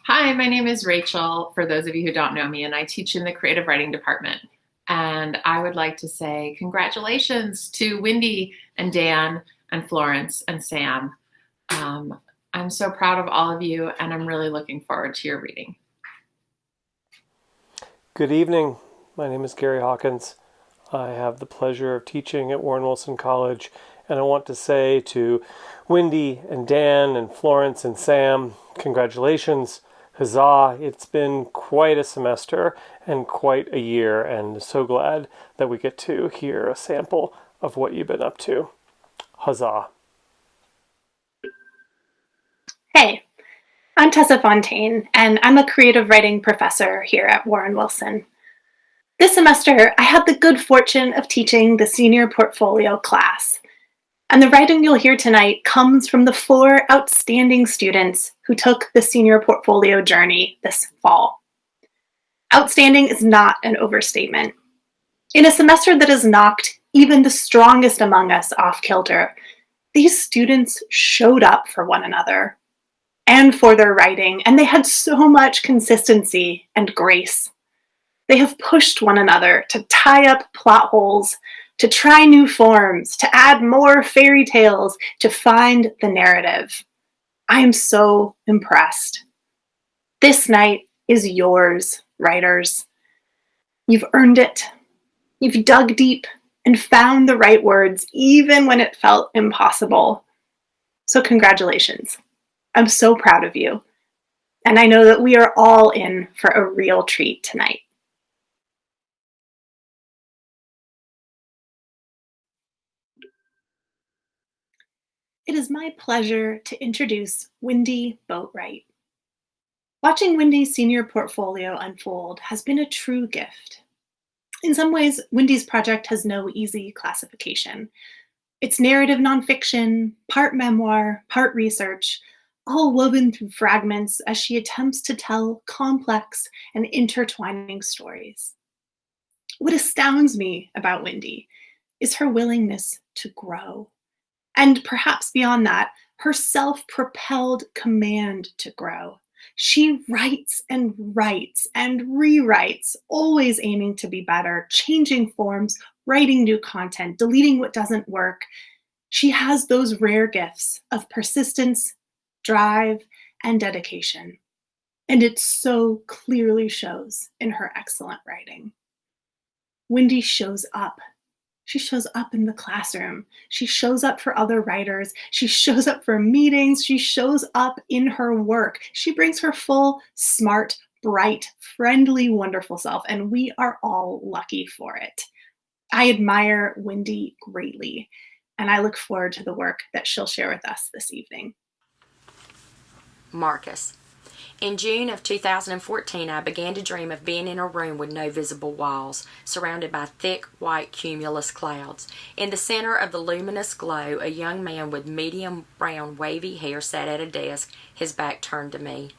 Hi, my name is Rachel, for those of you who don't know me, and I teach in the creative writing department. And I would like to say congratulations to Wendy and Dan and Florence and Sam. Um, I'm so proud of all of you, and I'm really looking forward to your reading. Good evening. My name is Gary Hawkins. I have the pleasure of teaching at Warren Wilson College, and I want to say to Wendy and Dan and Florence and Sam, congratulations. Huzzah! It's been quite a semester and quite a year, and so glad that we get to hear a sample of what you've been up to. Huzzah! Hey, I'm Tessa Fontaine, and I'm a creative writing professor here at Warren Wilson. This semester, I had the good fortune of teaching the senior portfolio class, and the writing you'll hear tonight comes from the 4 outstanding students who took the senior portfolio journey this fall. Outstanding is not an overstatement. In a semester that has knocked even the strongest among us off kilter, these students showed up for one another and for their writing, and they had so much consistency and grace. They have pushed one another to tie up plot holes, to try new forms, to add more fairy tales, to find the narrative. I am so impressed. This night is yours, writers. You've earned it. You've dug deep and found the right words, even when it felt impossible. So congratulations. I'm so proud of you. And I know that we are all in for a real treat tonight. It is my pleasure to introduce Wendy Boatright. Watching Wendy's senior portfolio unfold has been a true gift. In some ways, Wendy's project has no easy classification. It's narrative nonfiction, part memoir, part research, all woven through fragments as she attempts to tell complex and intertwining stories. What astounds me about Wendy is her willingness to grow. And perhaps beyond that, her self-propelled command to grow. She writes and writes and rewrites, always aiming to be better, changing forms, writing new content, deleting what doesn't work. She has those rare gifts of persistence, drive, and dedication. And it so clearly shows in her excellent writing. Wendy shows up. She shows up in the classroom. She shows up for other writers. She shows up for meetings. She shows up in her work. She brings her full, smart, bright, friendly, wonderful self, and we are all lucky for it. I admire Wendy greatly, and I look forward to the work that she'll share with us this evening. Marcus. In June of 2014, I began to dream of being in a room with no visible walls, surrounded by thick, white cumulus clouds. In the center of the luminous glow, a young man with medium brown wavy hair sat at a desk, his back turned to me.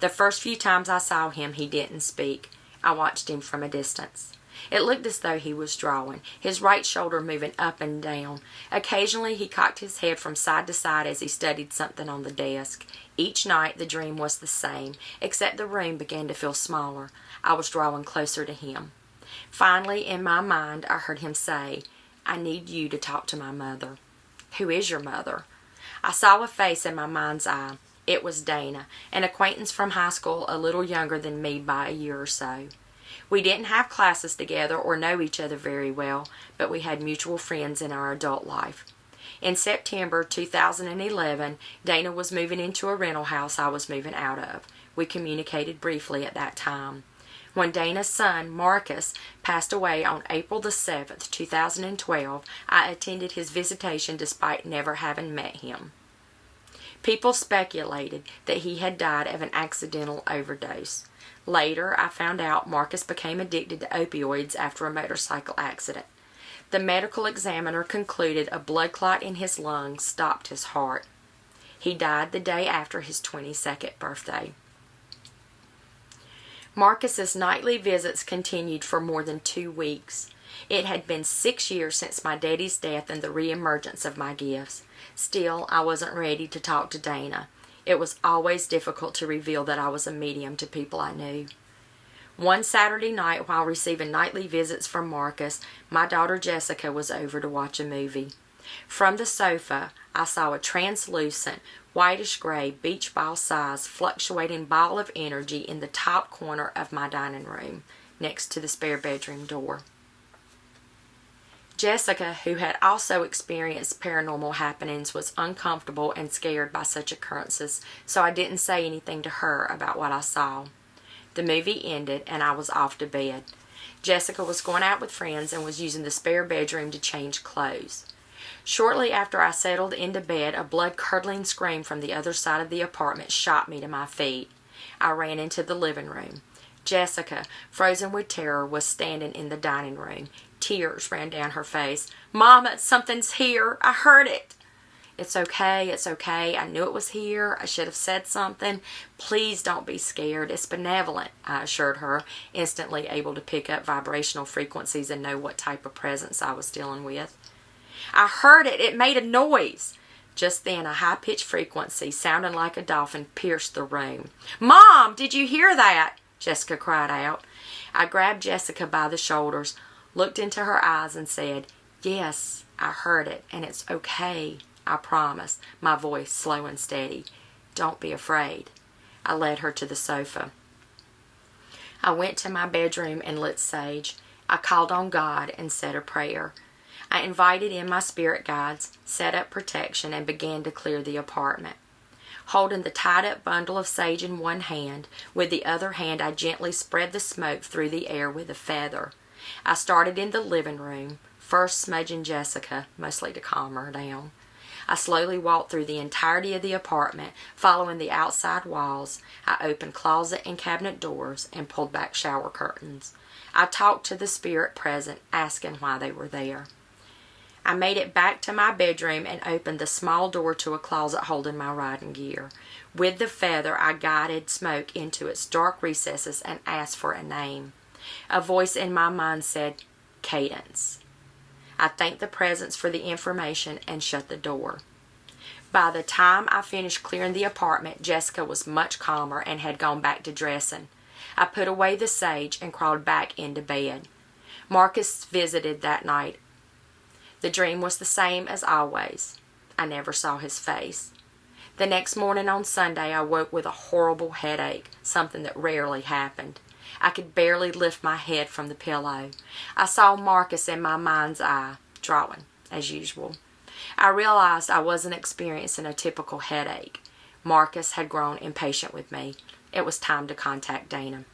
The first few times I saw him, he didn't speak. I watched him from a distance. It looked as though he was drawing, his right shoulder moving up and down. Occasionally he cocked his head from side to side as he studied something on the desk. Each night the dream was the same, except the room began to feel smaller. I was drawing closer to him. Finally, in my mind, I heard him say, "I need you to talk to my mother." "Who is your mother?" I saw a face in my mind's eye. It was Dana, an acquaintance from high school, a little younger than me by a year or so. We didn't have classes together or know each other very well, but we had mutual friends in our adult life. In September 2011, Dana was moving into a rental house I was moving out of. We communicated briefly at that time. When Dana's son, Marcus, passed away on April the 7th, 2012, I attended his visitation despite never having met him. People speculated that he had died of an accidental overdose. Later, I found out Marcus became addicted to opioids after a motorcycle accident. The medical examiner concluded a blood clot in his lungs stopped his heart. He died the day after his 22nd birthday. Marcus's nightly visits continued for more than 2 weeks. It had been 6 years since my daddy's death and the reemergence of my gifts. Still, I wasn't ready to talk to Dana. It was always difficult to reveal that I was a medium to people I knew. One Saturday night, while receiving nightly visits from Marcus, my daughter Jessica was over to watch a movie. From the sofa, I saw a translucent, whitish-gray, beach ball size, fluctuating ball of energy in the top corner of my dining room, next to the spare bedroom door. Jessica, who had also experienced paranormal happenings, was uncomfortable and scared by such occurrences, so I didn't say anything to her about what I saw. The movie ended, and I was off to bed. Jessica was going out with friends and was using the spare bedroom to change clothes. Shortly after I settled into bed, a blood-curdling scream from the other side of the apartment shot me to my feet. I ran into the living room. Jessica, frozen with terror, was standing in the dining room. Tears ran down her face. "Mama, something's here. I heard it." It's okay. I knew it was here. I should have said something. Please don't be scared. It's benevolent," I assured her, instantly able to pick up vibrational frequencies and know what type of presence I was dealing with. "I heard it. It made a noise." Just then, a high-pitched frequency, sounding like a dolphin, pierced the room. "Mom, did you hear that?" Jessica cried out. I grabbed Jessica by the shoulders, looked into her eyes, and said, "Yes, I heard it, and it's okay. I promise," my voice slow and steady. "Don't be afraid." I led her to the sofa. I went to my bedroom and lit sage. I called on God and said a prayer. I invited in my spirit guides, set up protection, and began to clear the apartment. Holding the tied-up bundle of sage in one hand, with the other hand I gently spread the smoke through the air with a feather. I started in the living room, first smudging Jessica, mostly to calm her down. I slowly walked through the entirety of the apartment, following the outside walls. I opened closet and cabinet doors and pulled back shower curtains. I talked to the spirit present, asking why they were there. I made it back to my bedroom and opened the small door to a closet holding my riding gear. With the feather, I guided smoke into its dark recesses and asked for a name. A voice in my mind said, "Cadence." I thanked the presence for the information and shut the door. By the time I finished clearing the apartment, Jessica was much calmer and had gone back to dressing. I put away the sage and crawled back into bed. Marcus visited that night. The dream was the same as always. I never saw his face. The next morning on Sunday, I woke with a horrible headache, something that rarely happened. I could barely lift my head from the pillow. I saw Marcus in my mind's eye, drawing, as usual. I realized I wasn't experiencing a typical headache. Marcus had grown impatient with me. It was time to contact Dana.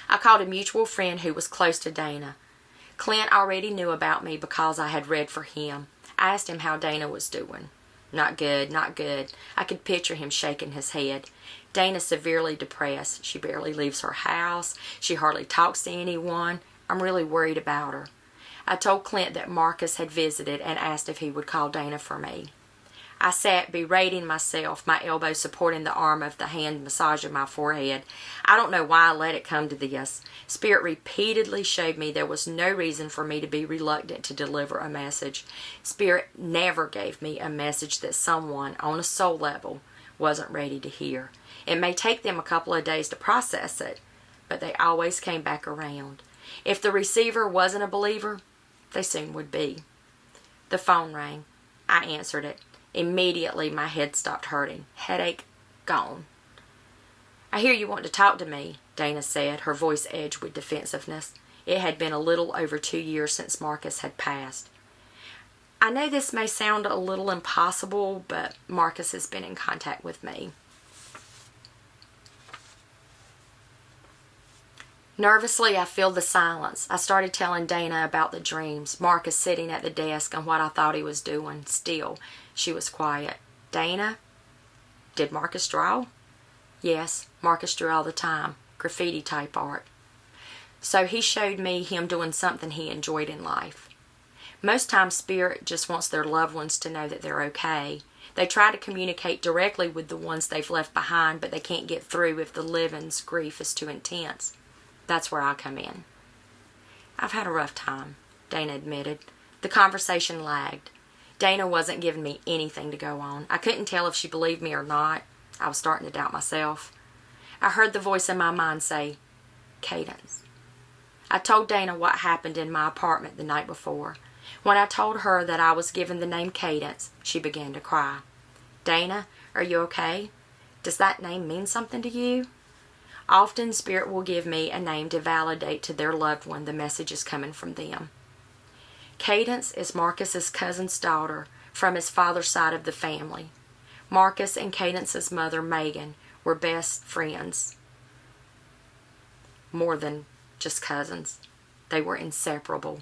I called a mutual friend who was close to Dana. Clint already knew about me because I had read for him. I asked him how Dana was doing. "Not good, not good." I could picture him shaking his head. "Dana's severely depressed. She barely leaves her house. She hardly talks to anyone. I'm really worried about her." I told Clint that Marcus had visited and asked if he would call Dana for me. I sat berating myself, my elbow supporting the arm of the hand massaging my forehead. I don't know why I let it come to this. Spirit repeatedly showed me there was no reason for me to be reluctant to deliver a message. Spirit never gave me a message that someone, on a soul level, wasn't ready to hear. It may take them a couple of days to process it, but they always came back around. If the receiver wasn't a believer, they soon would be. The phone rang. I answered it. Immediately, my head stopped hurting. Headache gone. "I hear you want to talk to me," Dana said, her voice edged with defensiveness. It had been a little over 2 years since Marcus had passed. "I know this may sound a little impossible, but Marcus has been in contact with me." Nervously, I filled the silence. I started telling Dana about the dreams, Marcus sitting at the desk, and what I thought he was doing. Still, she was quiet. "Dana, did Marcus draw?" "Yes, Marcus drew all the time. Graffiti type art." "So he showed me him doing something he enjoyed in life." Most times, Spirit just wants their loved ones to know that they're okay. They try to communicate directly with the ones they've left behind, but they can't get through if the living's grief is too intense. That's where I come in. "I've had a rough time," Dana admitted. The conversation lagged. Dana wasn't giving me anything to go on. I couldn't tell if she believed me or not. I was starting to doubt myself. I heard the voice in my mind say, Cadence. I told Dana what happened in my apartment the night before. When I told her that I was given the name Cadence, she began to cry. Dana, are you okay? Does that name mean something to you? Often Spirit will give me a name to validate to their loved one the message is coming from them. Cadence is Marcus's cousin's daughter from his father's side of the family. Marcus and Cadence's mother, Megan, were best friends. More than just cousins. They were inseparable.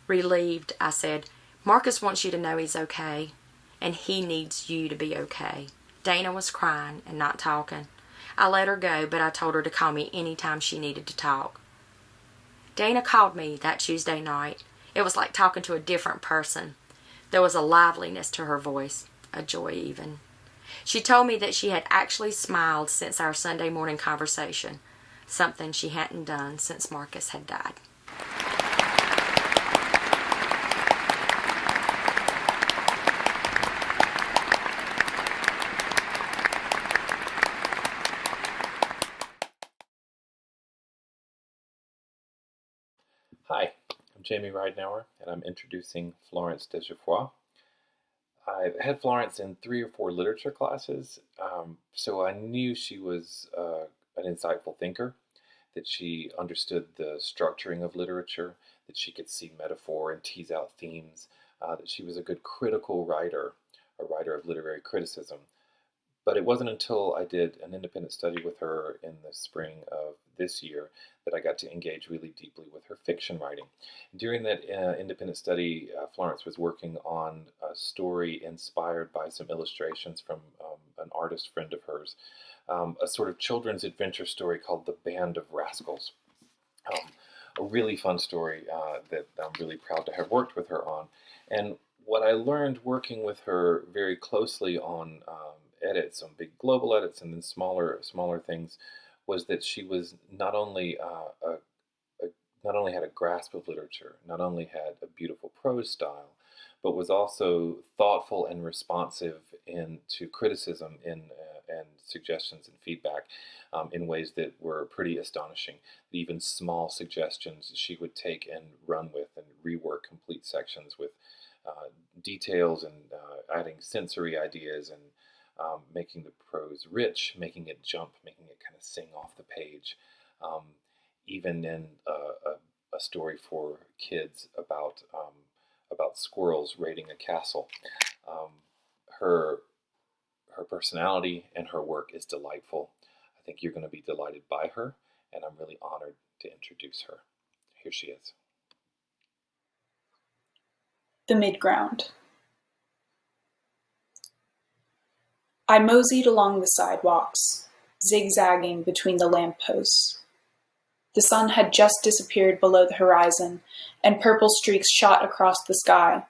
Relieved, I said, Marcus wants you to know he's okay, and he needs you to be okay. Dana was crying and not talking. I let her go, but I told her to call me any time she needed to talk. Dana called me that Tuesday night. It was like talking to a different person. There was a liveliness to her voice, a joy even. She told me that she had actually smiled since our Sunday morning conversation, something she hadn't done since Marcus had died. Hi, I'm Jamie Ridenauer, and I'm introducing Florence de Geofroy. I've had Florence in 3 or 4 literature classes, so I knew she was an insightful thinker, that she understood the structuring of literature, that she could see metaphor and tease out themes, that she was a good critical writer, a writer of literary criticism. But it wasn't until I did an independent study with her in the spring of this year that I got to engage really deeply with her fiction writing. During that independent study, Florence was working on a story inspired by some illustrations from an artist friend of hers, a sort of children's adventure story called The Band of Rascals. A really fun story that I'm really proud to have worked with her on. And what I learned working with her very closely on edits, on big global edits, and then smaller things, was that she was not only had a grasp of literature, not only had a beautiful prose style, but was also thoughtful and responsive to criticism and suggestions and feedback in ways that were pretty astonishing. Even small suggestions she would take and run with and rework complete sections with details and adding sensory ideas and making the prose rich, making it jump, making it kind of sing off the page. Even in a story for kids about squirrels raiding a castle, her personality and her work is delightful. I think you're going to be delighted by her, and I'm really honored to introduce her. Here she is. The Midground. I moseyed along the sidewalks, zigzagging between the lampposts. The sun had just disappeared below the horizon, and purple streaks shot across the sky,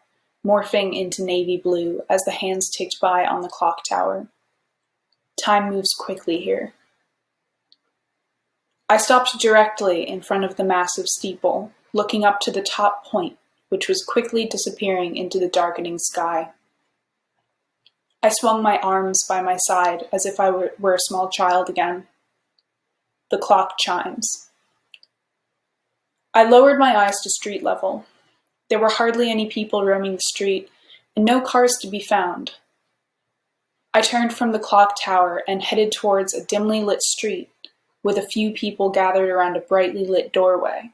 morphing into navy blue as the hands ticked by on the clock tower. Time moves quickly here. I stopped directly in front of the massive steeple, looking up to the top point, which was quickly disappearing into the darkening sky. I swung my arms by my side as if I were a small child again. The clock chimes. I lowered my eyes to street level. There were hardly any people roaming the street, and no cars to be found. I turned from the clock tower and headed towards a dimly lit street, with a few people gathered around a brightly lit doorway.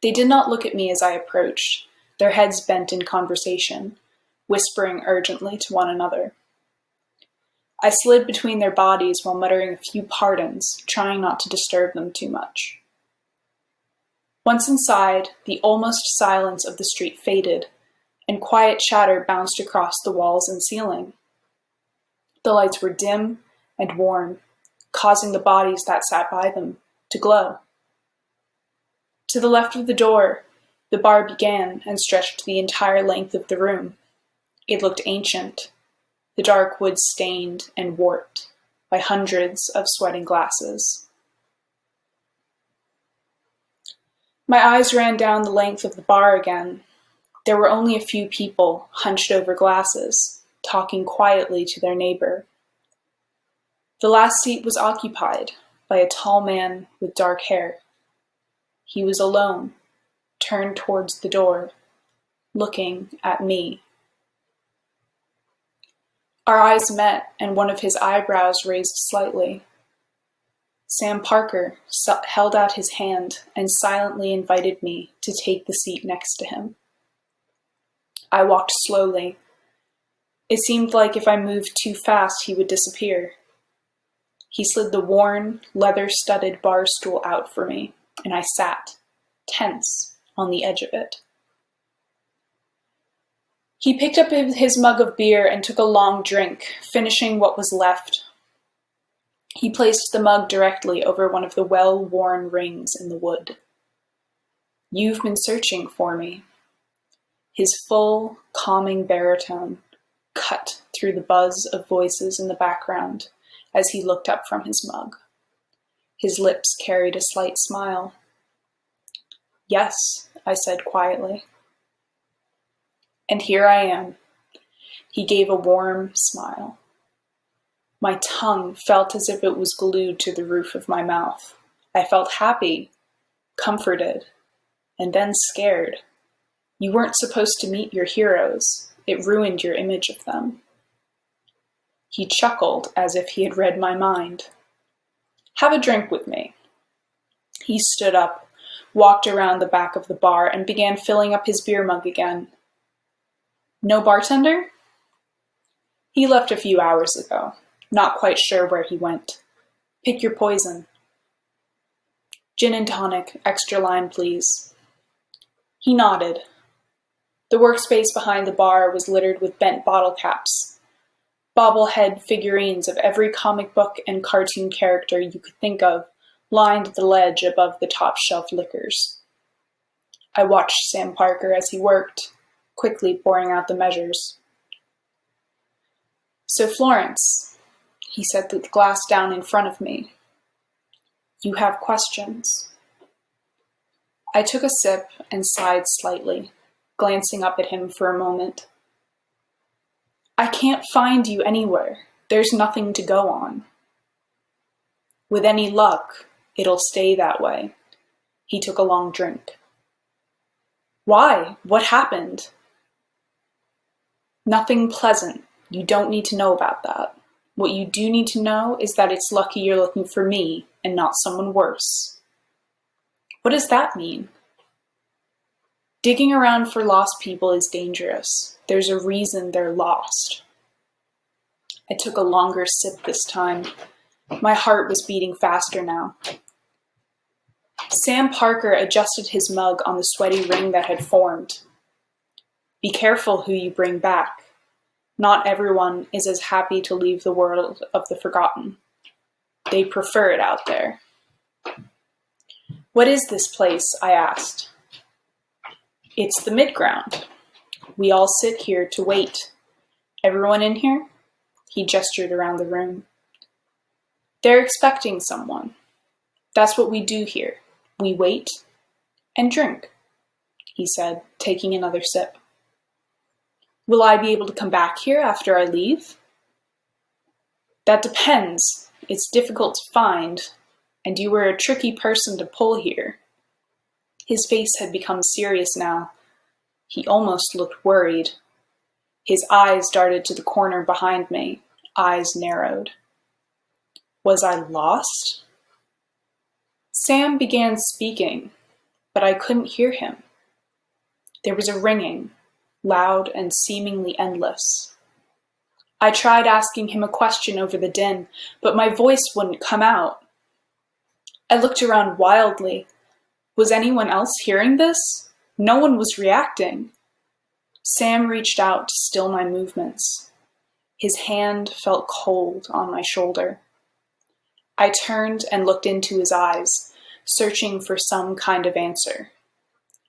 They did not look at me as I approached, their heads bent in conversation, whispering urgently to one another. I slid between their bodies while muttering a few pardons, trying not to disturb them too much. Once inside, the almost silence of the street faded, and quiet chatter bounced across the walls and ceiling. The lights were dim and warm, causing the bodies that sat by them to glow. To the left of the door, the bar began and stretched the entire length of the room. It looked ancient, the dark wood stained and warped by hundreds of sweating glasses. My eyes ran down the length of the bar again, There were only a few people hunched over glasses, talking quietly to their neighbor. The last seat was occupied by a tall man with dark hair. He was alone, turned towards the door, looking at me. Our eyes met, and one of his eyebrows raised slightly. Sam Parker held out his hand and silently invited me to take the seat next to him. I walked slowly. It seemed like if I moved too fast, he would disappear. He slid the worn, leather-studded bar stool out for me, and I sat, tense, on the edge of it. He picked up his mug of beer and took a long drink, finishing what was left. He placed the mug directly over one of the well-worn rings in the wood. "You've been searching for me." His full, calming baritone cut through the buzz of voices in the background as he looked up from his mug. His lips carried a slight smile. "Yes," I said quietly. "And here I am." He gave a warm smile. My tongue felt as if it was glued to the roof of my mouth. I felt happy, comforted, and then scared. You weren't supposed to meet your heroes. It ruined your image of them. He chuckled as if he had read my mind. "Have a drink with me." He stood up, walked around the back of the bar, and began filling up his beer mug again. "No bartender?" "He left a few hours ago. Not quite sure where he went. Pick your poison." "Gin and tonic, extra lime, please." He nodded. The workspace behind the bar was littered with bent bottle caps. Bobblehead figurines of every comic book and cartoon character you could think of lined the ledge above the top shelf liquors. I watched Sam Parker as he worked, quickly pouring out the measures. "So Florence," he set the glass down in front of me, "you have questions." I took a sip and sighed slightly, glancing up at him for a moment. "I can't find you anywhere. There's nothing to go on." "With any luck, it'll stay that way." He took a long drink. "Why? What happened?" "Nothing pleasant. You don't need to know about that. What you do need to know is that it's lucky you're looking for me and not someone worse." "What does that mean?" "Digging around for lost people is dangerous. There's a reason they're lost." I took a longer sip this time. My heart was beating faster now. Sam Parker adjusted his mug on the sweaty ring that had formed. "Be careful who you bring back. Not everyone is as happy to leave the world of the forgotten. They prefer it out there." "What is this place?" I asked. "It's the midground. We all sit here to wait. Everyone in here?" He gestured around the room. "They're expecting someone. That's what we do here. We wait and drink," he said, taking another sip. "Will I be able to come back here after I leave?" "That depends. It's difficult to find, and you were a tricky person to pull here." His face had become serious now. He almost looked worried. His eyes darted to the corner behind me, eyes narrowed. Was I lost? Sam began speaking, but I couldn't hear him. There was a ringing, loud and seemingly endless. I tried asking him a question over the din, but my voice wouldn't come out. I looked around wildly. Was anyone else hearing this? No one was reacting. Sam reached out to still my movements. His hand felt cold on my shoulder. I turned and looked into his eyes, searching for some kind of answer.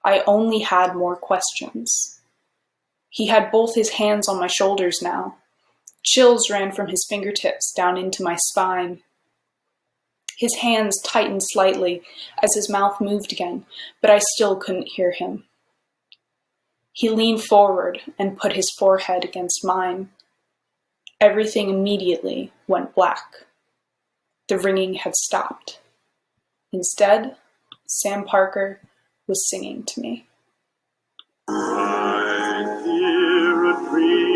I only had more questions. He had both his hands on my shoulders now. Chills ran from his fingertips down into my spine. His hands tightened slightly as his mouth moved again, but I still couldn't hear him. He leaned forward and put his forehead against mine. Everything immediately went black. The ringing had stopped. Instead, Sam Parker was singing to me. I hear a dream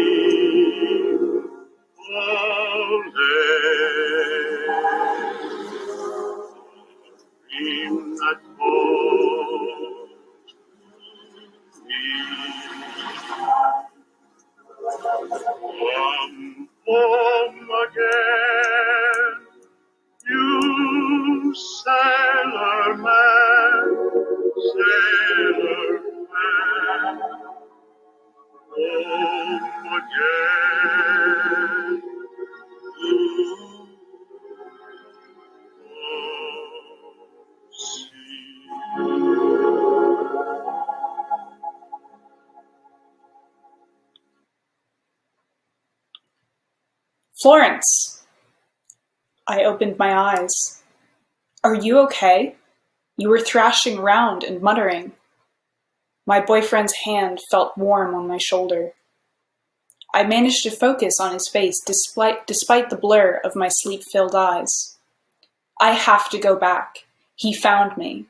all day, a dream that calls me. Come home again, you sailor man, sailor man. Home again to the sea. Florence! I opened my eyes. Are you okay? You were thrashing around and muttering. My boyfriend's hand felt warm on my shoulder. I managed to focus on his face despite the blur of my sleep-filled eyes. I have to go back. He found me.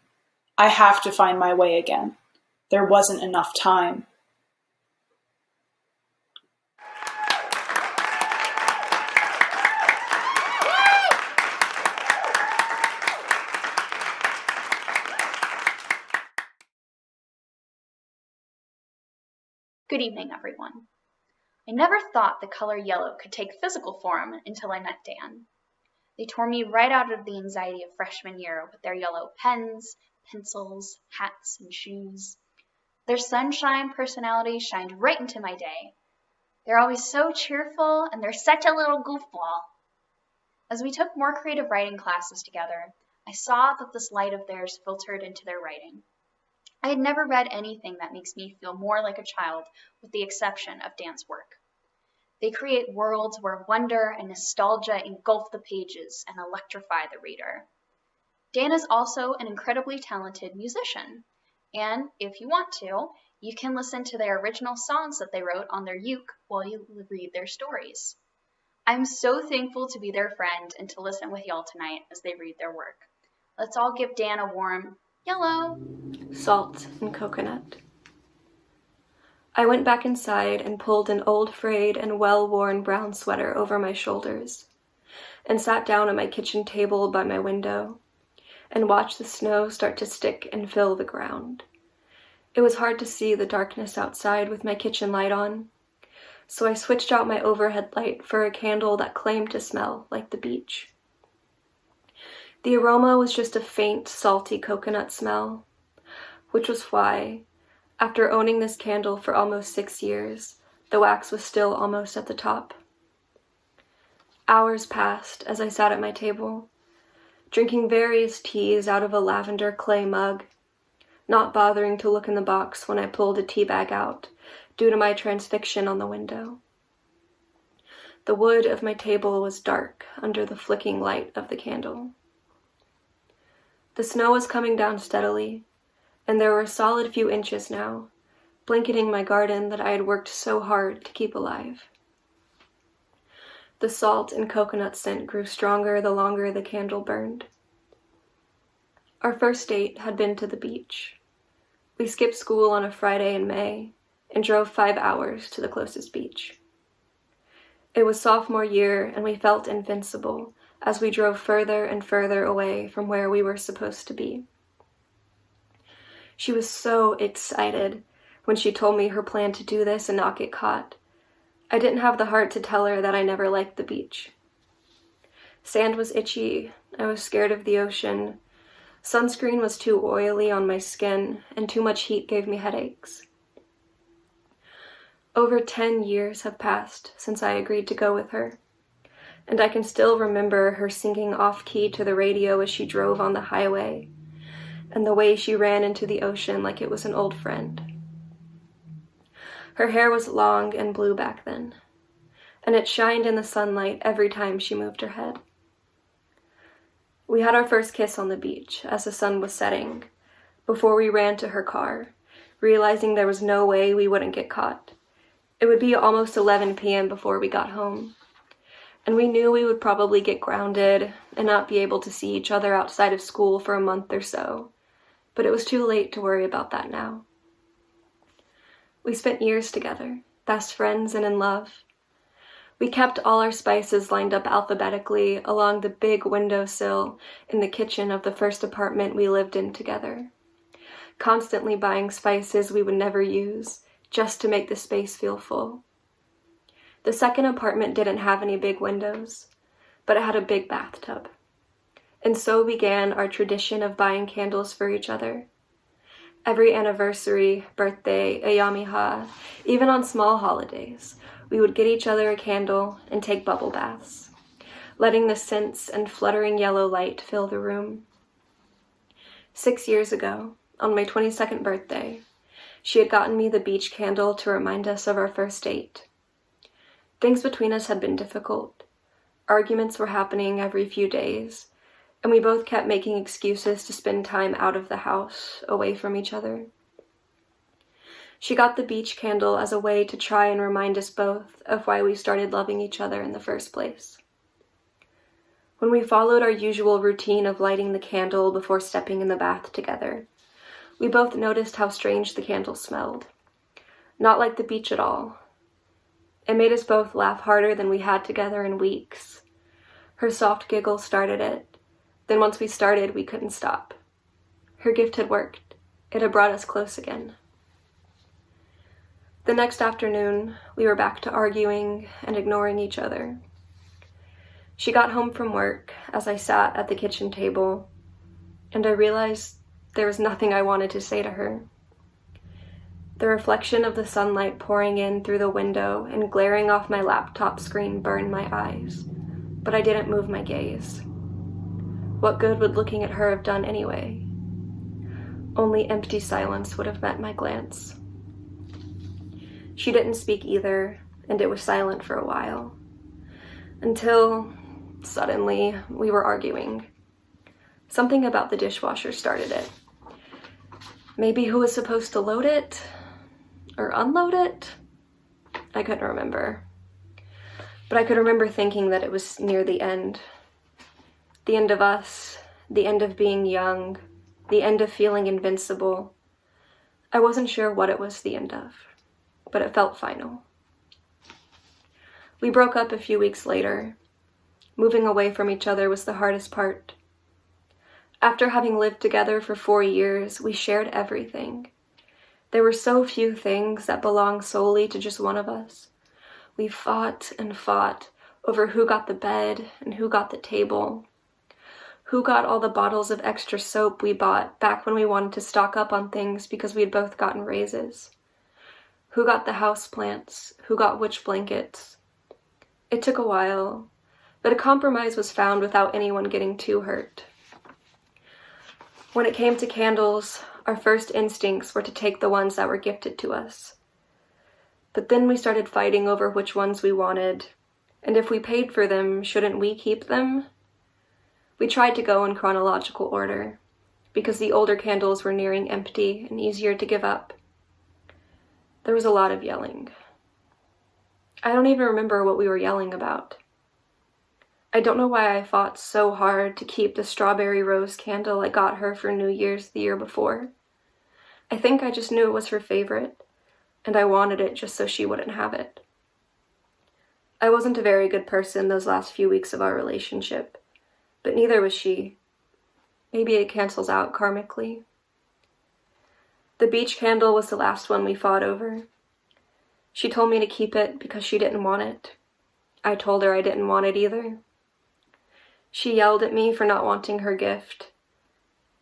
I have to find my way again. There wasn't enough time. Good evening, everyone. I never thought the color yellow could take physical form until I met Dan. They tore me right out of the anxiety of freshman year with their yellow pens, pencils, hats, and shoes. Their sunshine personality shined right into my day. They're always so cheerful, and they're such a little goofball. As we took more creative writing classes together, I saw that this light of theirs filtered into their writing. I had never read anything that makes me feel more like a child, with the exception of Dan's work. They create worlds where wonder and nostalgia engulf the pages and electrify the reader. Dan is also an incredibly talented musician, and if you want to, you can listen to their original songs that they wrote on their uke while you read their stories. I'm so thankful to be their friend and to listen with y'all tonight as they read their work. Let's all give Dan a warm yellow. Salt and coconut. I went back inside and pulled an old frayed and well-worn brown sweater over my shoulders and sat down at my kitchen table by my window and watched the snow start to stick and fill the ground. It was hard to see the darkness outside with my kitchen light on, so I switched out my overhead light for a candle that claimed to smell like the beach. The aroma was just a faint, salty coconut smell, which was why, after owning this candle for almost 6 years, the wax was still almost at the top. Hours passed as I sat at my table, drinking various teas out of a lavender clay mug, not bothering to look in the box when I pulled a tea bag out, due to my transfixion on the window. The wood of my table was dark under the flicking light of the candle. The snow was coming down steadily, and there were a solid few inches now, blanketing my garden that I had worked so hard to keep alive. The salt and coconut scent grew stronger the longer the candle burned. Our first date had been to the beach. We skipped school on a Friday in May and drove 5 hours to the closest beach. It was sophomore year, and we felt invincible as we drove further and further away from where we were supposed to be. She was so excited when she told me her plan to do this and not get caught. I didn't have the heart to tell her that I never liked the beach. Sand was itchy, I was scared of the ocean, sunscreen was too oily on my skin, and too much heat gave me headaches. Over 10 years have passed since I agreed to go with her, and I can still remember her singing off-key to the radio as she drove on the highway, and the way she ran into the ocean like it was an old friend. Her hair was long and blue back then, and it shined in the sunlight every time she moved her head. We had our first kiss on the beach as the sun was setting, before we ran to her car, realizing there was no way we wouldn't get caught. It would be almost 11 p.m. before we got home, and we knew we would probably get grounded and not be able to see each other outside of school for a month or so, but it was too late to worry about that now. We spent years together, best friends and in love. We kept all our spices lined up alphabetically along the big windowsill in the kitchen of the first apartment we lived in together, constantly buying spices we would never use just to make the space feel full. The second apartment didn't have any big windows, but it had a big bathtub. And so began our tradition of buying candles for each other. Every anniversary, birthday, ayamiha, even on small holidays, we would get each other a candle and take bubble baths, letting the scents and fluttering yellow light fill the room. 6 years ago, on my 22nd birthday, she had gotten me the beach candle to remind us of our first date. Things between us had been difficult. Arguments were happening every few days, and we both kept making excuses to spend time out of the house, away from each other. She got the beach candle as a way to try and remind us both of why we started loving each other in the first place. When we followed our usual routine of lighting the candle before stepping in the bath together, we both noticed how strange the candle smelled. Not like the beach at all. It made us both laugh harder than we had together in weeks. Her soft giggle started it. Then once we started, we couldn't stop. Her gift had worked. It had brought us close again. The next afternoon, we were back to arguing and ignoring each other. She got home from work as I sat at the kitchen table, and I realized there was nothing I wanted to say to her. The reflection of the sunlight pouring in through the window and glaring off my laptop screen burned my eyes, but I didn't move my gaze. What good would looking at her have done anyway? Only empty silence would have met my glance. She didn't speak either, and it was silent for a while. Until, suddenly, we were arguing. Something about the dishwasher started it. Maybe who was supposed to load it? Or unload it? I couldn't remember. But I could remember thinking that it was near the end. The end of us, the end of being young, the end of feeling invincible. I wasn't sure what it was the end of, but it felt final. We broke up a few weeks later. Moving away from each other was the hardest part. After having lived together for 4 years, we shared everything. There were so few things that belonged solely to just one of us. We fought and fought over who got the bed and who got the table, who got all the bottles of extra soap we bought back when we wanted to stock up on things because we had both gotten raises, who got the house plants, who got which blankets. It took a while, but a compromise was found without anyone getting too hurt. When it came to candles, our first instincts were to take the ones that were gifted to us. But then we started fighting over which ones we wanted, and if we paid for them, shouldn't we keep them? We tried to go in chronological order, because the older candles were nearing empty and easier to give up. There was a lot of yelling. I don't even remember what we were yelling about. I don't know why I fought so hard to keep the strawberry rose candle I got her for New Year's the year before. I think I just knew it was her favorite, and I wanted it just so she wouldn't have it. I wasn't a very good person those last few weeks of our relationship, but neither was she. Maybe it cancels out karmically. The beach candle was the last one we fought over. She told me to keep it because she didn't want it. I told her I didn't want it either. She yelled at me for not wanting her gift.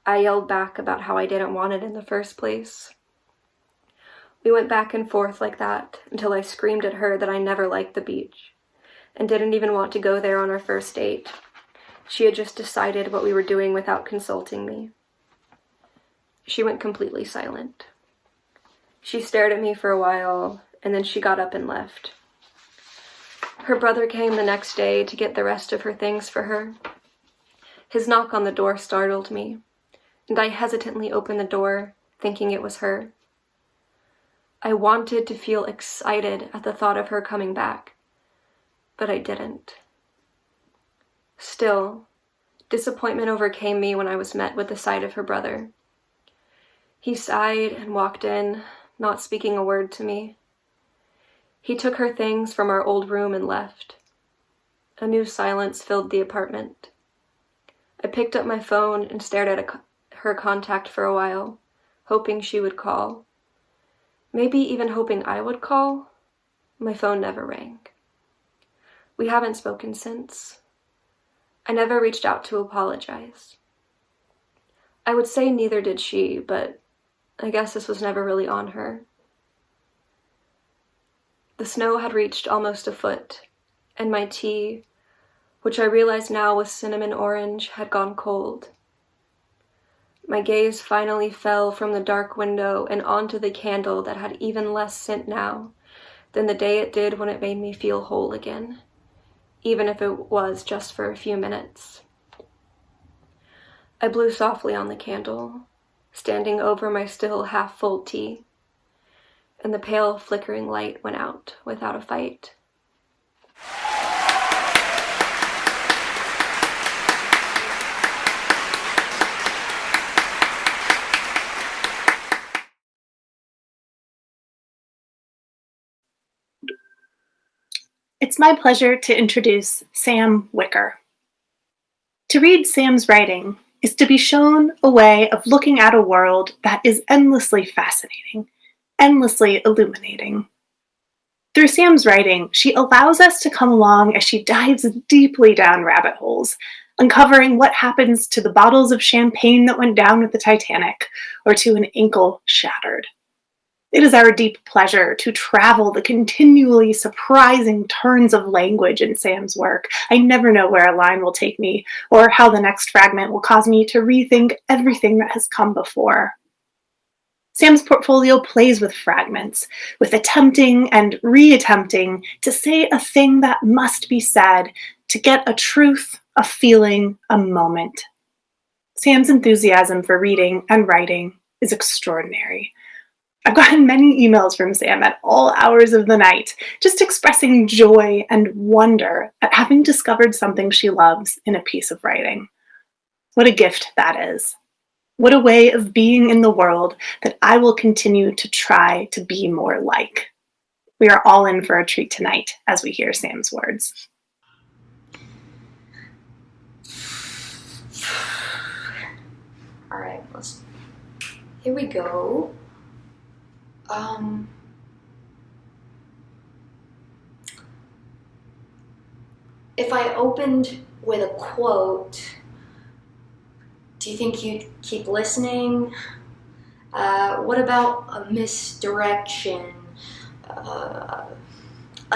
I yelled back about how I didn't want it in the first place. We went back and forth like that until I screamed at her that I never liked the beach and didn't even want to go there on our first date. She had just decided what we were doing without consulting me. She went completely silent. She stared at me for a while, and then she got up and left. Her brother came the next day to get the rest of her things for her. His knock on the door startled me, and I hesitantly opened the door, thinking it was her. I wanted to feel excited at the thought of her coming back, but I didn't. Still, disappointment overcame me when I was met with the sight of her brother. He sighed and walked in, not speaking a word to me. He took her things from our old room and left. A new silence filled the apartment. I picked up my phone and stared at her contact for a while, hoping she would call. Maybe even hoping I would call. My phone never rang. We haven't spoken since. I never reached out to apologize. I would say neither did she, but I guess this was never really on her. The snow had reached almost a foot, and my tea, which I realize now was cinnamon orange, had gone cold. My gaze finally fell from the dark window and onto the candle that had even less scent now than the day it did when it made me feel whole again, even if it was just for a few minutes. I blew softly on the candle, standing over my still half-full tea, and the pale flickering light went out without a fight. It's my pleasure to introduce Sam Whicker. To read Sam's writing is to be shown a way of looking at a world that is endlessly fascinating, endlessly illuminating. Through Sam's writing, she allows us to come along as she dives deeply down rabbit holes, uncovering what happens to the bottles of champagne that went down with the Titanic, or to an ankle shattered. It is our deep pleasure to travel the continually surprising turns of language in Sam's work. I never know where a line will take me, or how the next fragment will cause me to rethink everything that has come before. Sam's portfolio plays with fragments, with attempting and re-attempting to say a thing that must be said, to get a truth, a feeling, a moment. Sam's enthusiasm for reading and writing is extraordinary. I've gotten many emails from Sam at all hours of the night, just expressing joy and wonder at having discovered something she loves in a piece of writing. What a gift that is. What a way of being in the world that I will continue to try to be more like. We are all in for a treat tonight as we hear Sam's words. All right, here we go. If I opened with a quote, do you think you'd keep listening? What about a misdirection? A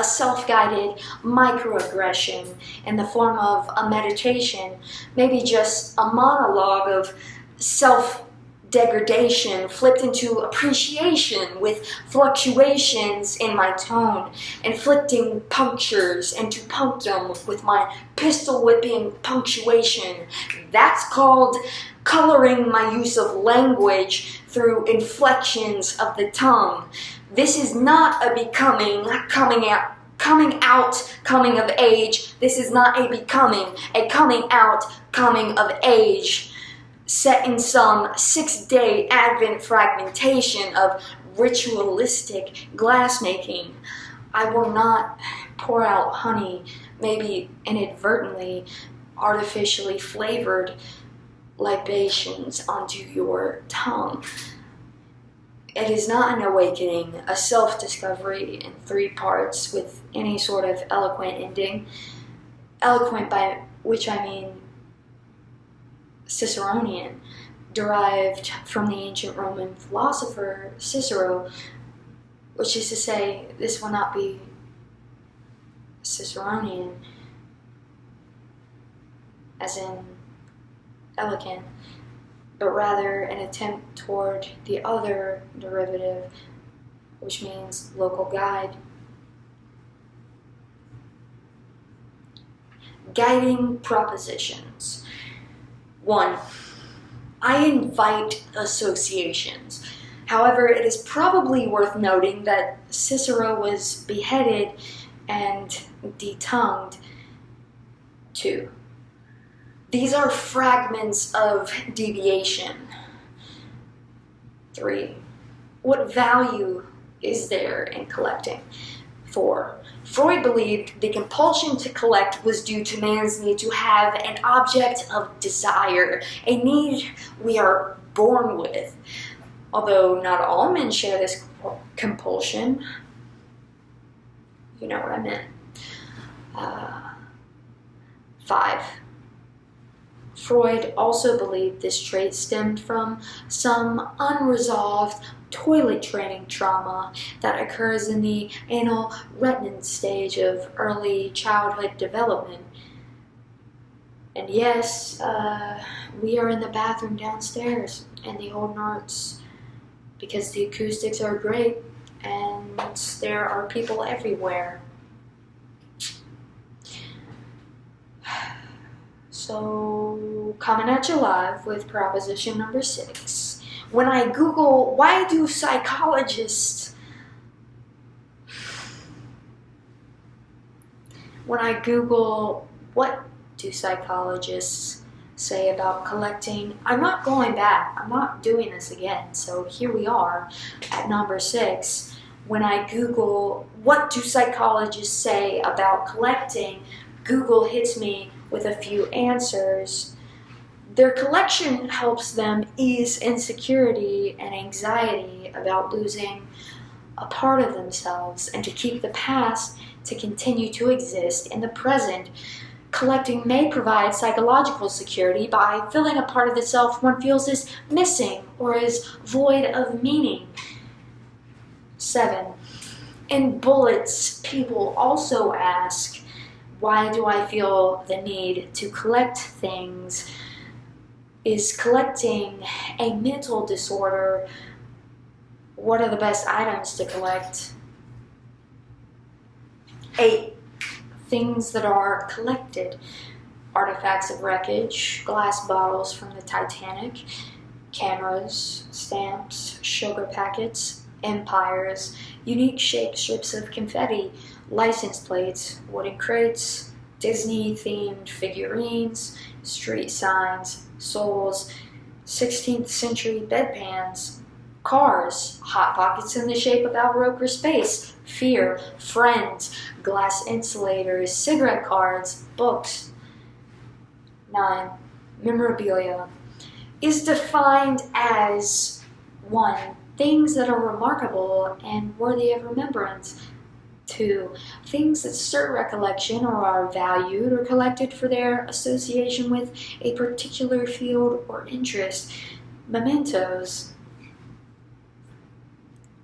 self-guided microaggression in the form of a meditation, maybe just a monologue of self-degradation flipped into appreciation with fluctuations in my tone, inflicting punctures into punctum with my pistol-whipping punctuation. That's called coloring my use of language through inflections of the tongue. This is not a becoming, coming of age. This is not a becoming, a coming out, coming of age, set in some 6-day Advent fragmentation of ritualistic glassmaking. I will not pour out honey, maybe inadvertently, artificially flavored libations onto your tongue. It is not an awakening, a self-discovery in 3 parts with any sort of eloquent ending. Eloquent by which I mean Ciceronian, derived from the ancient Roman philosopher Cicero, which is to say, this will not be Ciceronian, as in elegant, but rather an attempt toward the other derivative, which means local guide. Guiding propositions. 1. I invite associations. However, it is probably worth noting that Cicero was beheaded and detongued too. These are fragments of deviation. 3. What value is there in collecting? 4. Freud believed the compulsion to collect was due to man's need to have an object of desire, a need we are born with. Although not all men share this compulsion. You know what I meant. 5. Freud also believed this trait stemmed from some unresolved toilet training trauma that occurs in the anal retention stage of early childhood development. And yes, we are in the bathroom downstairs in the Holden Arts because the acoustics are great and there are people everywhere. So, coming at you live with proposition number 6. When I Google, why do psychologists... When I Google, what do psychologists say about collecting, I'm not going back. I'm not doing this again. So here we are at number 6. When I Google, what do psychologists say about collecting, Google hits me with a few answers. Their collection helps them ease insecurity and anxiety about losing a part of themselves and to keep the past to continue to exist in the present. Collecting may provide psychological security by filling a part of the self one feels is missing or is void of meaning. 7. In Bullets, people also ask, why do I feel the need to collect things? Is collecting a mental disorder? What are the best items to collect? 8. Things that are collected. Artifacts of wreckage, glass bottles from the Titanic, cameras, stamps, sugar packets, empires, unique shaped strips of confetti, license plates, wooden crates, Disney-themed figurines, street signs, souls, 16th century bedpans, cars, hot pockets in the shape of Outroker space, fear, friends, glass insulators, cigarette cards, books. 9. Memorabilia is defined as 1. Things that are remarkable and worthy of remembrance. 2. Things that stir recollection or are valued or collected for their association with a particular field or interest. Mementos.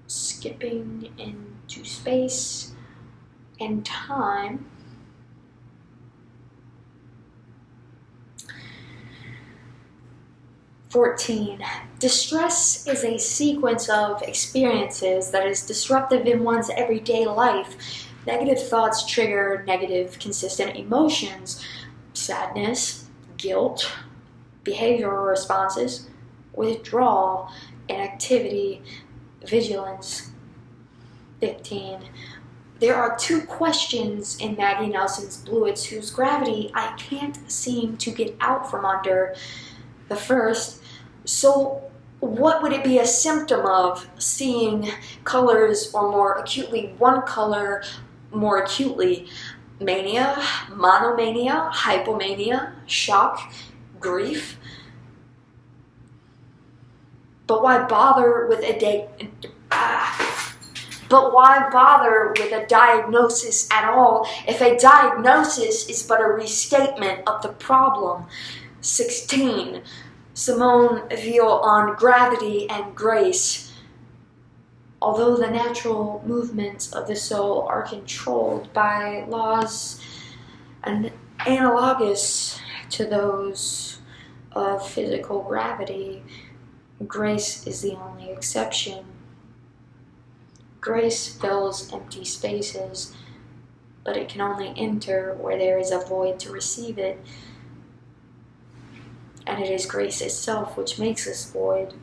Skipping into space and time. "14. Distress is a sequence of experiences that is disruptive in one's everyday life. Negative thoughts trigger negative, consistent emotions. Sadness, guilt, behavioral responses, withdrawal, inactivity, vigilance." 15. There are 2 questions in Maggie Nelson's Bluets whose gravity I can't seem to get out from under. The first, so what would it be a symptom of, seeing colors or more acutely one color more acutely? Mania, monomania, hypomania, shock, grief? But why bother with a diagnosis at all if a diagnosis is but a restatement of the problem? 16. Simone Veil on gravity and grace. Although the natural movements of the soul are controlled by laws analogous to those of physical gravity, grace is the only exception. Grace fills empty spaces, but it can only enter where there is a void to receive it. And it is grace itself which makes us void.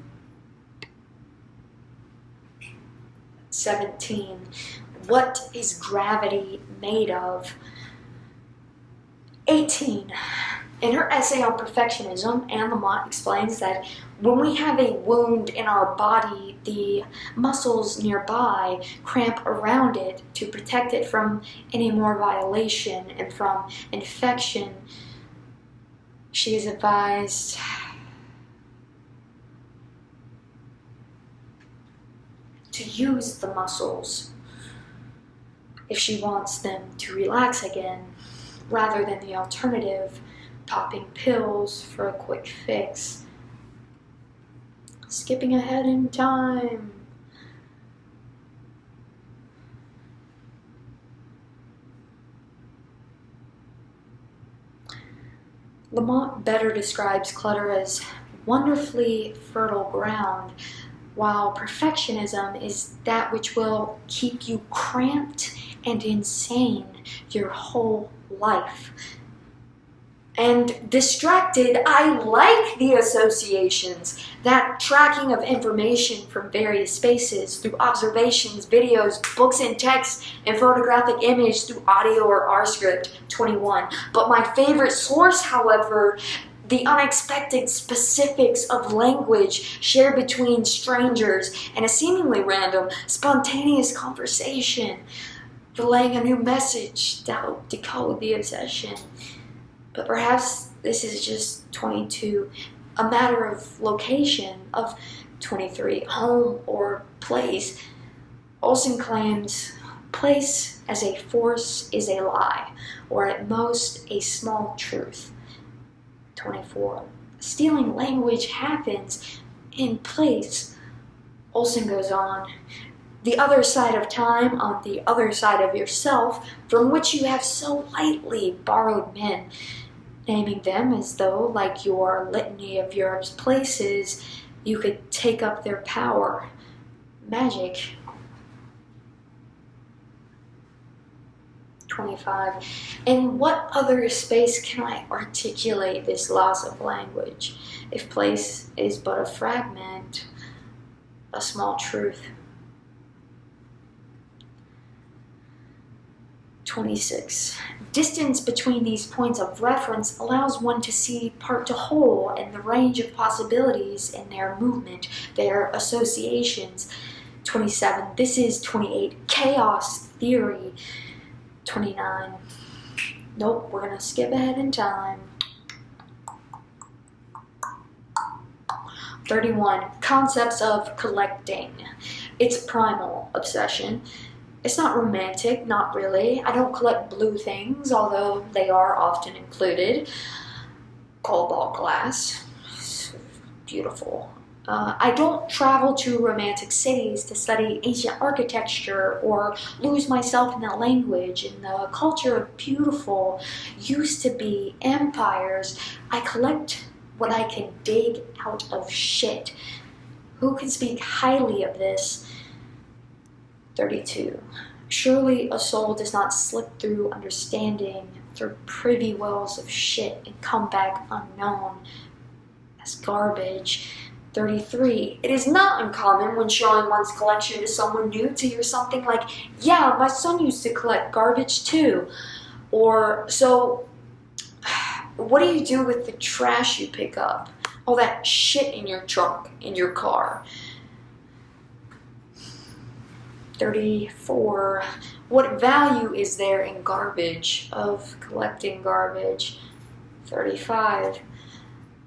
17. What is gravity made of? 18. In her essay on perfectionism, Anne Lamott explains that when we have a wound in our body, the muscles nearby cramp around it to protect it from any more violation and from infection. She is advised to use the muscles if she wants them to relax again, rather than the alternative, popping pills for a quick fix. Skipping ahead in time. Lamont better describes clutter as wonderfully fertile ground, while perfectionism is that which will keep you cramped and insane your whole life. And distracted, I like the associations, that tracking of information from various spaces through observations, videos, books and text, and photographic image through audio or RScript. 21. But my favorite source, however, the unexpected specifics of language shared between strangers and a seemingly random, spontaneous conversation, relaying a new message to help decode the obsession. But perhaps this is just 22, a matter of location, of 23, home or place. Olson claims place as a force is a lie, or at most a small truth. 24. Stealing language happens in place. Olson goes on. The other side of time, on the other side of yourself, from which you have so lightly borrowed men, naming them as though, like your litany of Europe's places, you could take up their power. Magic. 25. In what other space can I articulate this loss of language, if place is but a fragment, a small truth? 26. Distance between these points of reference allows one to see part to whole and the range of possibilities in their movement, their associations. 27. This is 28. Chaos theory. 29. Nope, we're going to skip ahead in time. 31. Concepts of collecting. It's primal obsession. It's not romantic, not really. I don't collect blue things, although they are often included. Cobalt glass. It's beautiful. I don't travel to romantic cities to study ancient architecture or lose myself in the language and the culture of beautiful used to be empires. I collect what I can dig out of shit. Who can speak highly of this? 32. Surely a soul does not slip through understanding, through privy wells of shit and come back unknown as garbage. 33. It is not uncommon when showing one's collection to someone new to hear something like, yeah, my son used to collect garbage too. Or, so, what do you do with the trash you pick up? All that shit in your trunk, in your car. 34. What value is there in garbage, of collecting garbage? 35.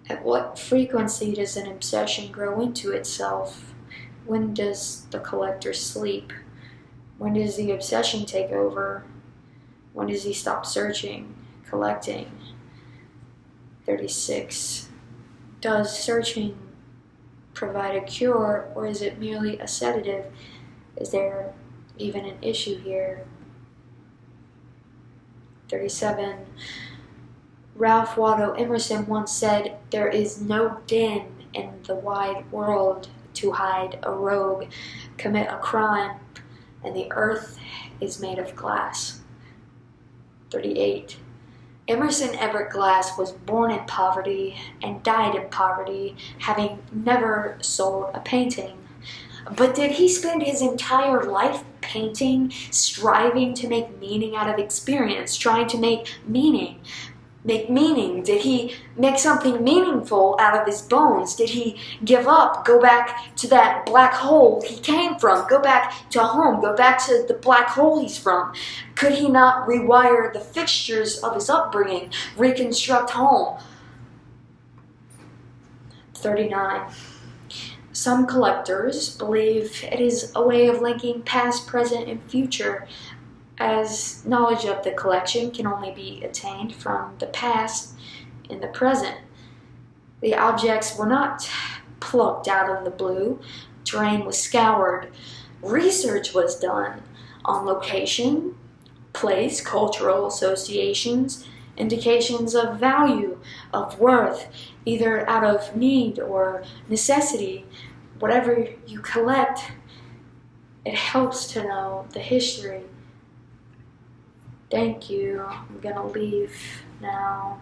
At what frequency does an obsession grow into itself? When does the collector sleep? When does the obsession take over? When does he stop searching, collecting? 36. Does searching provide a cure, or is it merely a sedative? Is there even an issue here? 37. Ralph Waldo Emerson once said, there is no den in the wide world to hide a rogue, commit a crime, and the earth is made of glass. 38. Emerson Everett Glass was born in poverty and died in poverty, having never sold a painting. But did he spend his entire life painting, striving to make meaning out of experience, trying to make meaning? Did he make something meaningful out of his bones? Did he give up, go back to that black hole he came from, go back to home, go back to the black hole he's from? Could he not rewire the fixtures of his upbringing, reconstruct home? 39. Some collectors believe it is a way of linking past, present, and future, as knowledge of the collection can only be attained from the past in the present. The objects were not plucked out of the blue. Terrain was scoured. Research was done on location, place, cultural associations, indications of value, of worth, either out of need or necessity. Whatever you collect, it helps to know the history. Thank you. I'm gonna leave now.